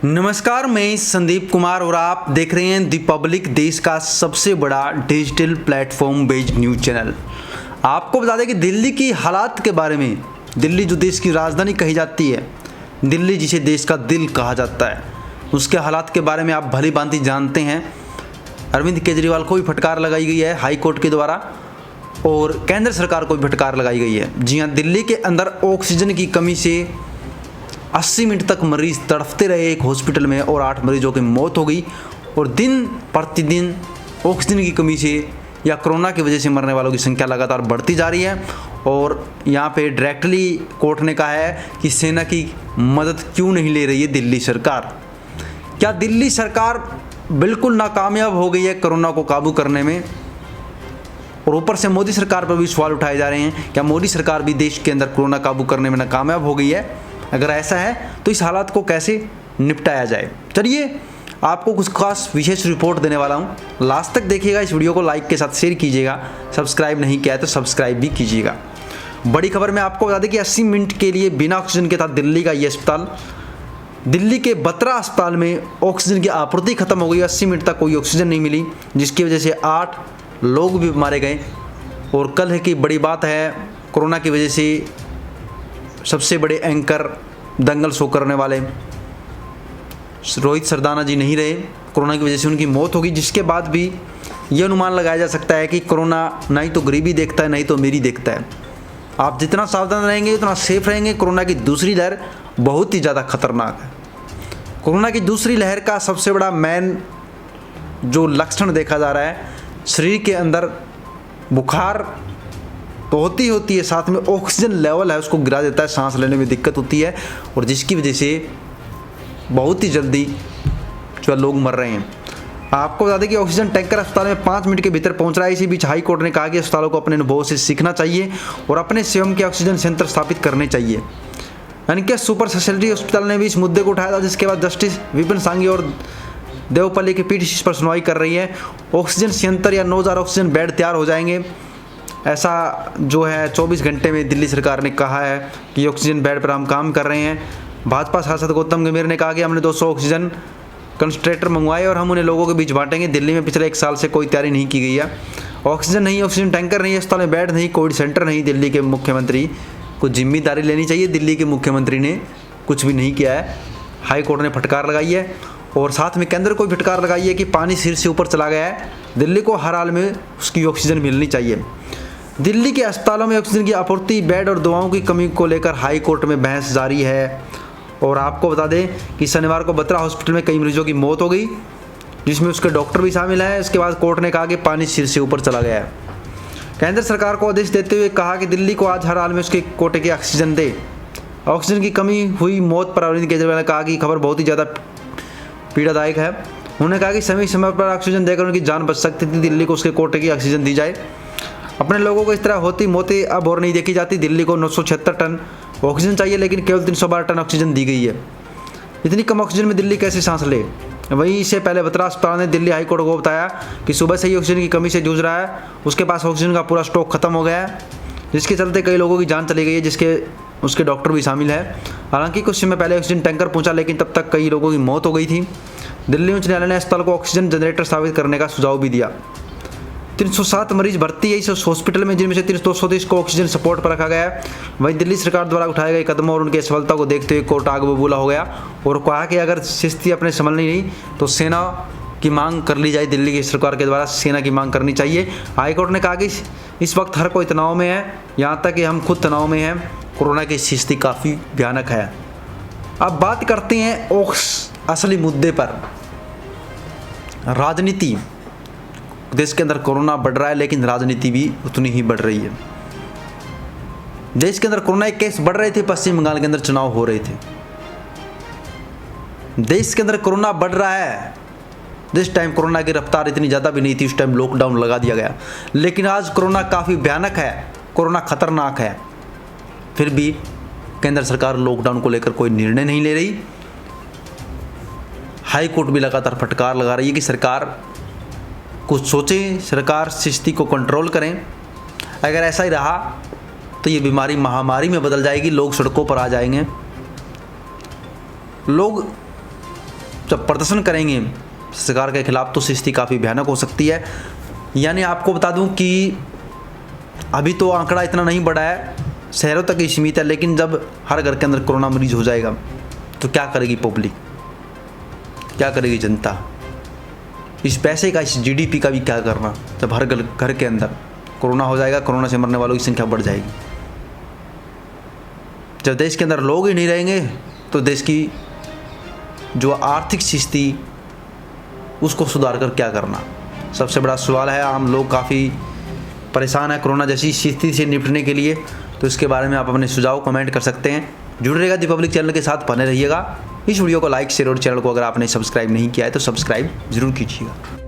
नमस्कार, मैं संदीप कुमार और आप देख रहे हैं दी पब्लिक, देश का सबसे बड़ा digital platform based news channel. आपको बता दें कि दिल्ली की हालात के बारे में, दिल्ली जो देश की राजधानी कही जाती है, दिल्ली जिसे देश का दिल कहा जाता है, उसके हालात के बारे में आप भली भांति जानते हैं। अरविंद केजरीवाल को भी फटकार लगाई गई है हाई कोर्ट के द्वारा और केंद्र सरकार को भी फटकार लगाई गई है। जी हाँ, दिल्ली के अंदर ऑक्सीजन की कमी से 80 मिनट तक मरीज तड़पते रहे एक हॉस्पिटल में और 8 मरीजों की मौत हो गई। और दिन प्रतिदिन ऑक्सीजन की कमी से या कोरोना की वजह से मरने वालों की संख्या लगातार बढ़ती जा रही है। और यहाँ पे डायरेक्टली कोर्ट ने कहा है कि सेना की मदद क्यों नहीं ले रही है दिल्ली सरकार। क्या दिल्ली सरकार बिल्कुल नाकामयाब हो गई है कोरोना को काबू करने में? और ऊपर से मोदी सरकार पर भी सवाल उठाए जा रहे हैं, क्या मोदी सरकार भी देश के अंदर कोरोना काबू करने में नाकामयाब हो गई है? अगर ऐसा है तो इस हालात को कैसे निपटाया जाए, चलिए आपको कुछ खास विशेष रिपोर्ट देने वाला हूं। लास्ट तक देखिएगा, इस वीडियो को लाइक के साथ शेयर कीजिएगा, सब्सक्राइब नहीं किया है तो सब्सक्राइब भी कीजिएगा। बड़ी खबर में आपको बता दें कि 80 मिनट के लिए बिना ऑक्सीजन के था दिल्ली का ये अस्पताल। दिल्ली के बत्रा अस्पताल में ऑक्सीजन की आपूर्ति खत्म हो गई, 80 मिनट तक कोई ऑक्सीजन नहीं मिली, जिसकी वजह से 8 लोग भी मारे गए। और कल है कि बड़ी बात है, कोरोना की वजह से सबसे बड़े एंकर दंगल शो करने वाले रोहित सरदाना जी नहीं रहे, कोरोना की वजह से उनकी मौत होगी। जिसके बाद भी ये अनुमान लगाया जा सकता है कि कोरोना नहीं तो गरीबी देखता है, नहीं तो अमीरी देखता है। आप जितना सावधान रहेंगे उतना सेफ रहेंगे। कोरोना की दूसरी लहर बहुत ही ज़्यादा खतरनाक है। कोरोना की दूसरी लहर का सबसे बड़ा मेन जो लक्षण देखा जा रहा है, शरीर के अंदर बुखार तो होती है, साथ में ऑक्सीजन लेवल है उसको गिरा देता है, सांस लेने में दिक्कत होती है और जिसकी वजह से बहुत ही जल्दी जो लोग मर रहे हैं। आपको बता दें कि ऑक्सीजन टैंकर अस्पताल में 5 मिनट के भीतर पहुंच रहा है। इसी बीच हाई कोर्ट ने कहा कि अस्पतालों को अपने अनुभव से सीखना चाहिए और अपने स्वयं के ऑक्सीजन सेंटर स्थापित करने चाहिए। यानी कि सुपर स्पेशलिटी अस्पताल ने भी इस मुद्दे को उठाया था, जिसके बाद जस्टिस विपिन सांघी और देवपल्ली की पीठ इस पर सुनवाई कर रही है। ऑक्सीजन संयंत्र या 9000 ऑक्सीजन बेड तैयार हो जाएंगे, ऐसा जो है 24 घंटे में दिल्ली सरकार ने कहा है कि ऑक्सीजन बेड पर हम काम कर रहे हैं। भाजपा सांसद गौतम गंभीर ने कहा कि हमने 200 ऑक्सीजन कंसंट्रेटर मंगवाए और हम उन्हें लोगों के बीच बांटेंगे। दिल्ली में पिछले 1 साल से कोई तैयारी नहीं की गई है। ऑक्सीजन नहीं, ऑक्सीजन टैंकर नहीं, अस्पताल में बेड नहीं, कोविड सेंटर नहीं। दिल्ली के मुख्यमंत्री को जिम्मेदारी लेनी चाहिए। दिल्ली के मुख्यमंत्री ने कुछ भी नहीं किया है। हाई कोर्ट ने फटकार लगाई है और साथ में केंद्र को भी फटकार लगाई है कि पानी सिर से ऊपर चला गया है, दिल्ली को हर हाल में उसकी ऑक्सीजन मिलनी चाहिए। दिल्ली के अस्पतालों में ऑक्सीजन की आपूर्ति, बेड और दवाओं की कमी को लेकर हाई कोर्ट में बहस जारी है। और आपको बता दें कि शनिवार को बत्रा हॉस्पिटल में कई मरीजों की मौत हो गई, जिसमें उसके डॉक्टर भी शामिल हैं। इसके बाद कोर्ट ने कहा कि पानी सिर से ऊपर चला गया है। केंद्र सरकार को आदेश देते हुए कहा कि दिल्ली को आज हर हाल में उसके कोटे की ऑक्सीजन दे। ऑक्सीजन की कमी हुई मौत पर अरविंद केजरीवाल ने कहा कि खबर बहुत ही ज़्यादा पीड़ादायक है। उन्होंने कहा कि समय समय पर ऑक्सीजन देकर उनकी जान बच सकती थी। दिल्ली को उसके कोटे की ऑक्सीजन दी जाए। अपने लोगों को इस तरह होती मौतें अब और नहीं देखी जाती। दिल्ली को 976 टन ऑक्सीजन चाहिए, लेकिन केवल 312 टन ऑक्सीजन दी गई है। इतनी कम ऑक्सीजन में दिल्ली कैसे सांस ले? वहीं इससे पहले बत्रा अस्पताल ने दिल्ली हाई कोर्ट को बताया कि सुबह से ही ऑक्सीजन की कमी से जूझ रहा है, उसके पास ऑक्सीजन का पूरा स्टॉक खत्म हो गया है, जिसके चलते कई लोगों की जान चली गई है, जिसके उसके डॉक्टर भी शामिल है। हालांकि कुछ समय पहले ऑक्सीजन टैंकर पहुंचा, लेकिन तब तक कई लोगों की मौत हो गई थी। दिल्ली उच्च न्यायालय ने अस्पताल को ऑक्सीजन जनरेटर स्थापित करने का सुझाव भी दिया। 307 मरीज भर्ती है इस हॉस्पिटल में, जिनमें से 230 को ऑक्सीजन सपोर्ट पर रखा गया है। वहीं दिल्ली सरकार द्वारा उठाए गए कदमों और उनकी सफलता को देखते हुए कोर्ट आग बबूला हो गया और कहा कि अगर स्थिति अपने संभलनी नहीं तो सेना की मांग कर ली जाए। दिल्ली की सरकार के द्वारा सेना की मांग करनी चाहिए। हाईकोर्ट ने कहा कि इस वक्त हर कोई तनाव में है, यहाँ तक कि हम खुद तनाव में हैं। कोरोना की स्थिति काफ़ी भयानक है। अब बात करते हैं असली मुद्दे पर, राजनीति। देश के अंदर कोरोना बढ़ रहा है, लेकिन राजनीति भी उतनी ही बढ़ रही है। देश के अंदर कोरोना के केस बढ़ रहे थे, पश्चिम बंगाल के अंदर चुनाव हो रहे थे। देश के अंदर कोरोना बढ़ रहा है। जिस टाइम कोरोना की रफ्तार इतनी ज़्यादा भी नहीं थी, उस टाइम लॉकडाउन लगा दिया गया। लेकिन आज कोरोना काफ़ी भयानक है, कोरोना खतरनाक है। फिर भी केंद्र सरकार लॉकडाउन को लेकर कोई निर्णय नहीं ले रही। हाई कोर्ट भी लगातार फटकार लगा रही है कि सरकार कुछ सोचें, सरकार स्थिति को कंट्रोल करें। अगर ऐसा ही रहा तो ये बीमारी महामारी में बदल जाएगी, लोग सड़कों पर आ जाएंगे। लोग जब प्रदर्शन करेंगे सरकार के खिलाफ तो स्थिति काफ़ी भयानक हो सकती है। यानी आपको बता दूं कि अभी तो आंकड़ा इतना नहीं बढ़ा है, शहरों तक ही सीमित है, लेकिन जब हर घर के अंदर कोरोना मरीज हो जाएगा तो क्या करेगी पब्लिक, क्या करेगी जनता? इस पैसे का, इस जीडीपी का भी क्या करना जब हर घर के अंदर कोरोना हो जाएगा, कोरोना से मरने वालों की संख्या बढ़ जाएगी। जब देश के अंदर लोग ही नहीं रहेंगे तो देश की जो आर्थिक स्थिति उसको सुधार कर क्या करना? सबसे बड़ा सवाल है। आम लोग काफ़ी परेशान है कोरोना जैसी स्थिति से निपटने के लिए। तो इसके बारे में आप अपने सुझाव कमेंट कर सकते हैं। जुड़े रहेगा दी पब्लिक चैनल के साथ, बने रहिएगा। इस वीडियो को लाइक शेयर और चैनल को अगर आपने सब्सक्राइब नहीं किया है तो सब्सक्राइब जरूर कीजिएगा।